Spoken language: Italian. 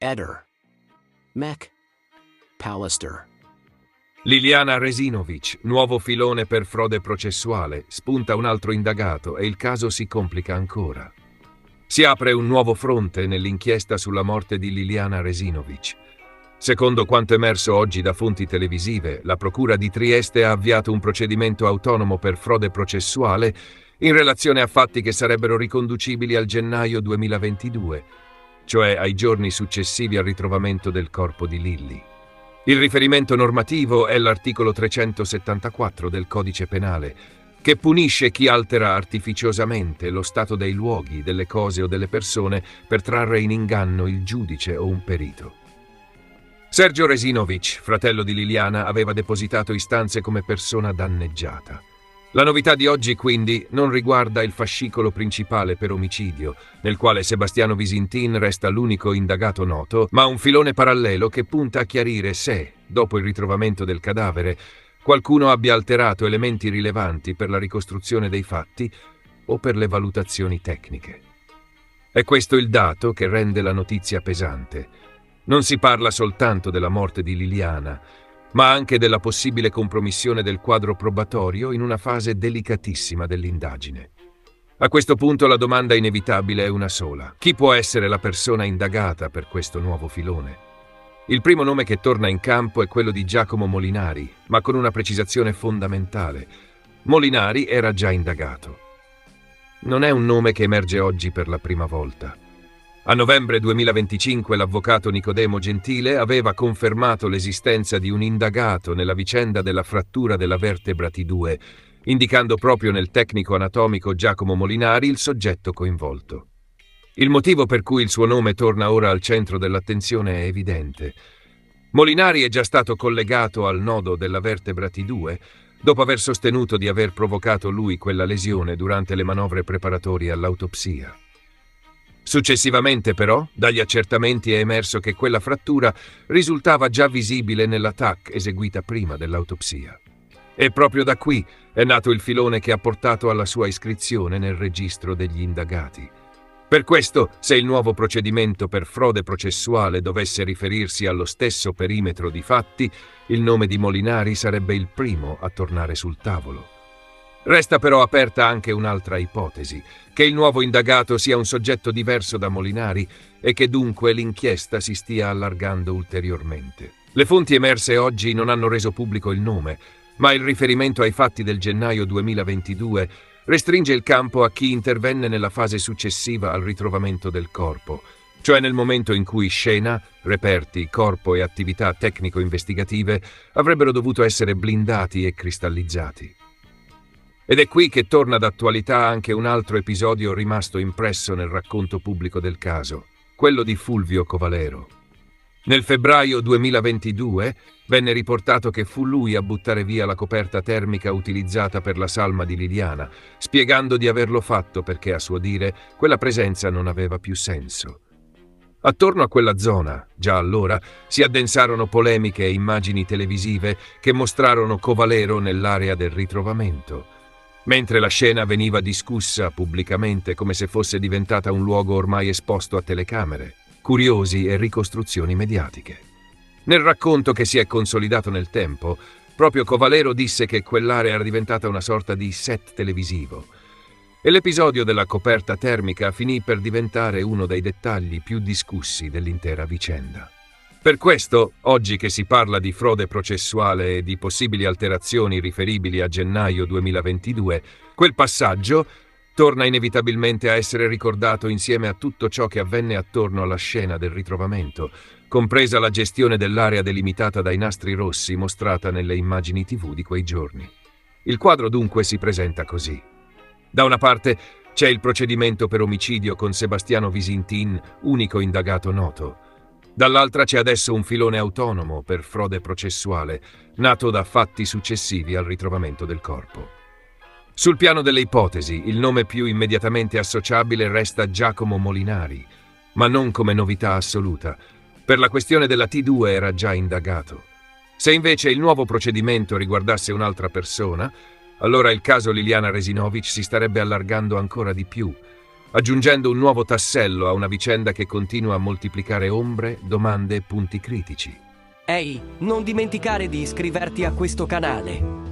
Eder. Mech. Pallister. Liliana Resinovic, nuovo filone per frode processuale, spunta un altro indagato e il caso si complica ancora. Si apre un nuovo fronte nell'inchiesta sulla morte di Liliana Resinovic. Secondo quanto emerso oggi da fonti televisive, la Procura di Trieste ha avviato un procedimento autonomo per frode processuale in relazione a fatti che sarebbero riconducibili al gennaio 2022, cioè ai giorni successivi al ritrovamento del corpo di Lilli. Il riferimento normativo è l'articolo 374 del Codice Penale, che punisce chi altera artificiosamente lo stato dei luoghi, delle cose o delle persone per trarre in inganno il giudice o un perito. Sergio Resinovic, fratello di Liliana, aveva depositato istanze come persona danneggiata. La novità di oggi, quindi, non riguarda il fascicolo principale per omicidio, nel quale Sebastiano Visintin resta l'unico indagato noto, ma un filone parallelo che punta a chiarire se, dopo il ritrovamento del cadavere, qualcuno abbia alterato elementi rilevanti per la ricostruzione dei fatti o per le valutazioni tecniche. È questo il dato che rende la notizia pesante. Non si parla soltanto della morte di Liliana, ma anche della possibile compromissione del quadro probatorio in una fase delicatissima dell'indagine. A questo punto la domanda inevitabile è una sola. Chi può essere la persona indagata per questo nuovo filone? Il primo nome che torna in campo è quello di Giacomo Molinari, ma con una precisazione fondamentale. Molinari era già indagato. Non è un nome che emerge oggi per la prima volta. A novembre 2025 l'avvocato Nicodemo Gentile aveva confermato l'esistenza di un indagato nella vicenda della frattura della vertebra T2, indicando proprio nel tecnico anatomico Giacomo Molinari il soggetto coinvolto. Il motivo per cui il suo nome torna ora al centro dell'attenzione è evidente. Molinari è già stato collegato al nodo della vertebra T2 dopo aver sostenuto di aver provocato lui quella lesione durante le manovre preparatorie all'autopsia. Successivamente, però, dagli accertamenti è emerso che quella frattura risultava già visibile nella TAC eseguita prima dell'autopsia. E proprio da qui è nato il filone che ha portato alla sua iscrizione nel registro degli indagati. Per questo, se il nuovo procedimento per frode processuale dovesse riferirsi allo stesso perimetro di fatti, il nome di Molinari sarebbe il primo a tornare sul tavolo. Resta però aperta anche un'altra ipotesi, che il nuovo indagato sia un soggetto diverso da Molinari e che dunque l'inchiesta si stia allargando ulteriormente. Le fonti emerse oggi non hanno reso pubblico il nome, ma il riferimento ai fatti del gennaio 2022 restringe il campo a chi intervenne nella fase successiva al ritrovamento del corpo, cioè nel momento in cui scena, reperti, corpo e attività tecnico-investigative avrebbero dovuto essere blindati e cristallizzati. Ed è qui che torna d'attualità anche un altro episodio rimasto impresso nel racconto pubblico del caso, quello di Fulvio Covalero. Nel febbraio 2022 venne riportato che fu lui a buttare via la coperta termica utilizzata per la salma di Liliana, spiegando di averlo fatto perché, a suo dire, quella presenza non aveva più senso. Attorno a quella zona, già allora, si addensarono polemiche e immagini televisive che mostrarono Covalero nell'area del ritrovamento, mentre la scena veniva discussa pubblicamente come se fosse diventata un luogo ormai esposto a telecamere, curiosi e ricostruzioni mediatiche. Nel racconto che si è consolidato nel tempo, proprio Covalero disse che quell'area era diventata una sorta di set televisivo, e l'episodio della coperta termica finì per diventare uno dei dettagli più discussi dell'intera vicenda. Per questo, oggi che si parla di frode processuale e di possibili alterazioni riferibili a gennaio 2022, quel passaggio torna inevitabilmente a essere ricordato insieme a tutto ciò che avvenne attorno alla scena del ritrovamento, compresa la gestione dell'area delimitata dai nastri rossi mostrata nelle immagini TV di quei giorni. Il quadro dunque si presenta così. Da una parte c'è il procedimento per omicidio con Sebastiano Visintin, unico indagato noto. Dall'altra c'è adesso un filone autonomo per frode processuale, nato da fatti successivi al ritrovamento del corpo. Sul piano delle ipotesi, il nome più immediatamente associabile resta Giacomo Molinari, ma non come novità assoluta. Per la questione della T2 era già indagato. Se invece il nuovo procedimento riguardasse un'altra persona, allora il caso Liliana Resinovic si starebbe allargando ancora di più. aggiungendo un nuovo tassello a una vicenda che continua a moltiplicare ombre, domande e punti critici. Ehi, non dimenticare di iscriverti a questo canale.